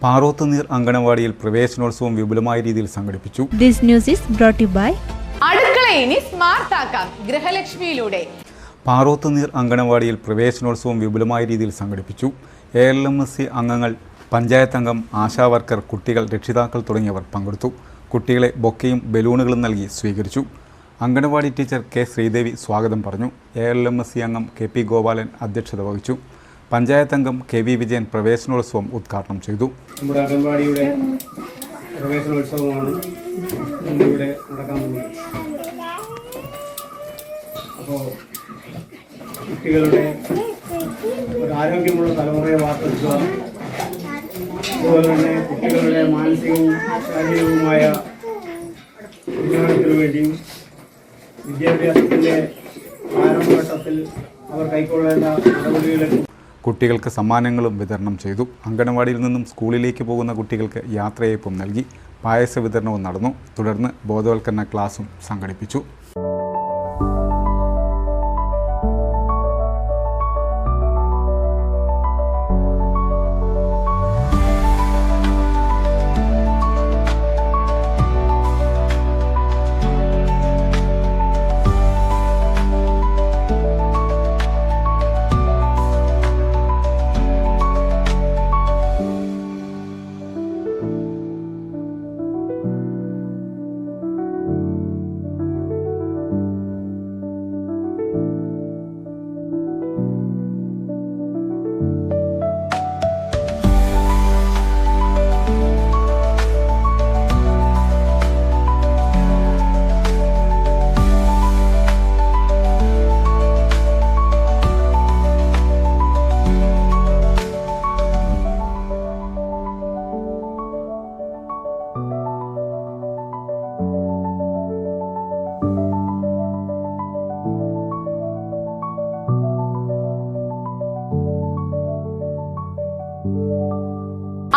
പാറോത്തുനീർ അങ്കണവാടിയിൽ പ്രവേശനോത്സവം വിപുലമായ രീതിയിൽ സംഘടിപ്പിച്ചു. This news is brought to you by അടുക്കള ഇനി സ്മാർട്ട് ആക്കാം ഗൃഹലക്ഷ്മിയിലൂടെ. പാറോത്തുനീർ അങ്കണവാടിയിൽ പ്രവേശനോത്സവം വിപുലമായ രീതിയിൽ സംഘടിപ്പിച്ചു. ALMSC അംഗങ്ങൾ, പഞ്ചായത്ത് അംഗം, ആശാ വർക്കർ, കുട്ടികൾ, രക്ഷിതാക്കൾ തുടങ്ങിയവർ പങ്കെടുത്തു. കുട്ടികളെ ബൊക്കെയും ബലൂണുകളും നൽകി സ്വീകരിച്ചു. Anganwadi teacher K. ശ്രീദേവി സ്വാഗതം പറഞ്ഞു. ALMSC അംഗം KP ഗോപാലൻ അധ്യക്ഷത വഹിച്ചു. പഞ്ചായത്ത് അംഗം KV വിജയൻ പ്രവേശനോത്സവം ഉദ്ഘാടനം ചെയ്തു. നമ്മുടെ അംഗൻവാടിയുടെ പ്രവേശനോത്സവമാണ് ഇവിടെ നടക്കാൻ പോകുന്നത്. അപ്പോൾ കുട്ടികളുടെ ഒരു ആരോഗ്യമുള്ള തലമുറയെ വാർത്തെടുക്കുക, അതുപോലെ തന്നെ കുട്ടികളുടെ മാനസികവും ശാരീരികവുമായ ഉന്നമനത്തിനു വേണ്ടിയും വിദ്യാഭ്യാസത്തിൻ്റെ ആരംഭഘട്ടത്തിൽ അവർ കൈക്കൊള്ളേണ്ട നടപടികളെ കുട്ടികൾക്ക് സമ്മാനങ്ങളും വിതരണം ചെയ്തു. അങ്കണവാടിയിൽ നിന്നും സ്കൂളിലേക്ക് പോകുന്ന കുട്ടികൾക്ക് യാത്രയയപ്പും നൽകി. പായസ വിതരണവും നടന്നു. തുടർന്ന് ബോധവൽക്കരണ ക്ലാസും സംഘടിപ്പിച്ചു.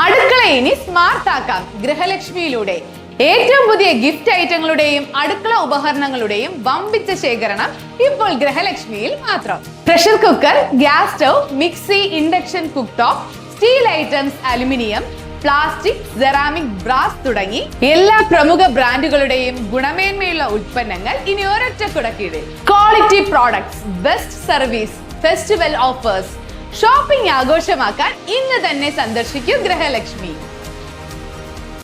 അടുക്കള ഇനി സ്മാർട്ട് ആക്കാം ഗൃഹലക്ഷ്മിയിലൂടെ. ഏറ്റവും പുതിയ ഗിഫ്റ്റ് ഐറ്റങ്ങളുടെയും അടുക്കള ഉപകരണങ്ങളുടെയും വമ്പിച്ച ശേഖരണം ഇപ്പോൾ ഗൃഹലക്ഷ്മിയിൽ മാത്രം. Pressure cooker, gas stove, mixie, induction cook top, steel items, aluminium, plastic, ceramic, brass തുടങ്ങി എല്ലാ പ്രമുഖ ബ്രാൻഡുകളുടെയും ഗുണമേന്മയുള്ള ഉൽപ്പന്നങ്ങൾ ഇനി ഒരൊറ്റ കുടക്കീഴിൽ. Quality products, best service, festival offers. Shopping ആഘോഷമാക്കാൻ ഇന്ന് തന്നെ സന്ദർശിക്കൂ ഗൃഹലക്ഷ്മി.